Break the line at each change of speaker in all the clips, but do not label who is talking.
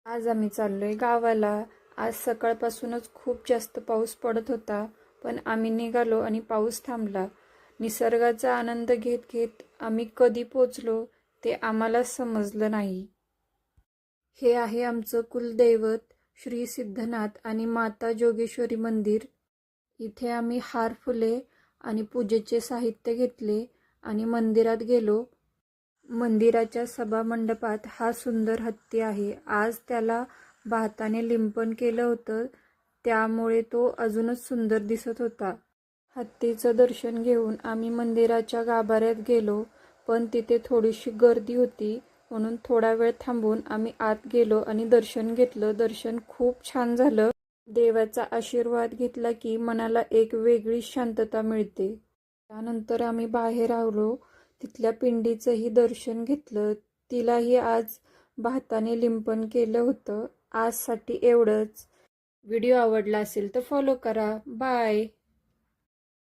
आज आम्ही चाललोय गावाला. आज सकाळपासूनच खूप जास्त पाऊस पडत होता, पण आम्ही निघालो आणि पाऊस थांबला. निसर्गाचा आनंद घेत घेत आम्ही कधी पोचलो ते आम्हाला समजलं नाही. हे आहे आमचं कुलदैवत श्री सिद्धनाथ आणि माता जोगेश्वरी मंदिर. इथे आम्ही हार, फुले आणि पूजेचे साहित्य घेतले आणि मंदिरात गेलो. मंदिराच्या सभा मंडपात हा सुंदर हत्ती आहे. आज त्याला भाताने लिंपण केलं होतं, त्यामुळे तो अजूनच सुंदर दिसत होता. हत्तीचं दर्शन घेऊन आम्ही मंदिराच्या गाभाऱ्यात गेलो, पण तिथे थोडीशी गर्दी होती, म्हणून थोडा वेळ थांबून आम्ही आत गेलो आणि दर्शन घेतलं. दर्शन खूप छान झालं. देवाचा आशीर्वाद घेतला की मनाला एक वेगळी शांतता मिळते. त्यानंतर आम्ही बाहेर आलो. तिथल्या पिंडीचंही दर्शन घेतलं. तिलाही आज भाताने लिंपण केलं होतं. आजसाठी एवढंच. व्हिडिओ आवडला असेल तर फॉलो करा. बाय.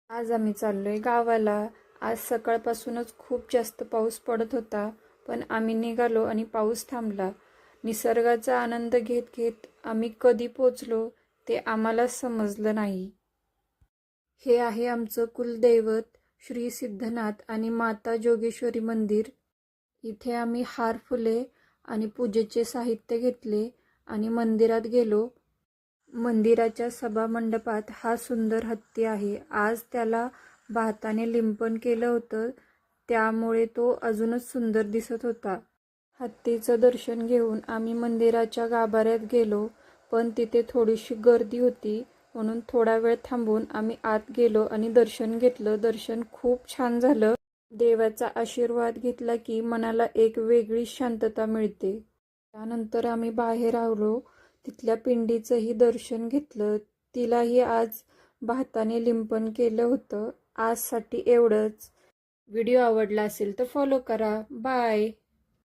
आज आम्ही चाललोय गावाला. आज सकाळपासूनच खूप जास्त पाऊस पडत होता, पण आम्ही निघालो आणि पाऊस थांबला. निसर्गाचा आनंद घेत घेत आम्ही कधी पोचलो ते आम्हाला समजलं नाही. हे आहे आमचं कुलदैवत श्री सिद्धनाथ आणि माता जोगेश्वरी मंदिर. इथे आम्ही हार, फुले आणि पूजेचे साहित्य घेतले आणि मंदिरात गेलो. मंदिराच्या सभा मंडपात हा सुंदर हत्ती आहे. आज त्याला भाताने लिंपण केलं होतं, त्यामुळे तो अजूनच सुंदर दिसत होता. हत्तीचं दर्शन घेऊन आम्ही मंदिराच्या गाभाऱ्यात गेलो, पण तिथे थोडीशी गर्दी होती, म्हणून थोडा वेळ थांबून आम्ही आत गेलो आणि दर्शन घेतलं. दर्शन खूप छान झालं. देवाचा आशीर्वाद घेतला की मनाला एक वेगळी शांतता मिळते. त्यानंतर आम्ही बाहेर आलो. तिथल्या पिंडीचंही दर्शन घेतलं. तिलाही आज भाताने लिंपण केलं होतं. आजसाठी एवढंच. व्हिडिओ आवडला असेल तर फॉलो करा. बाय.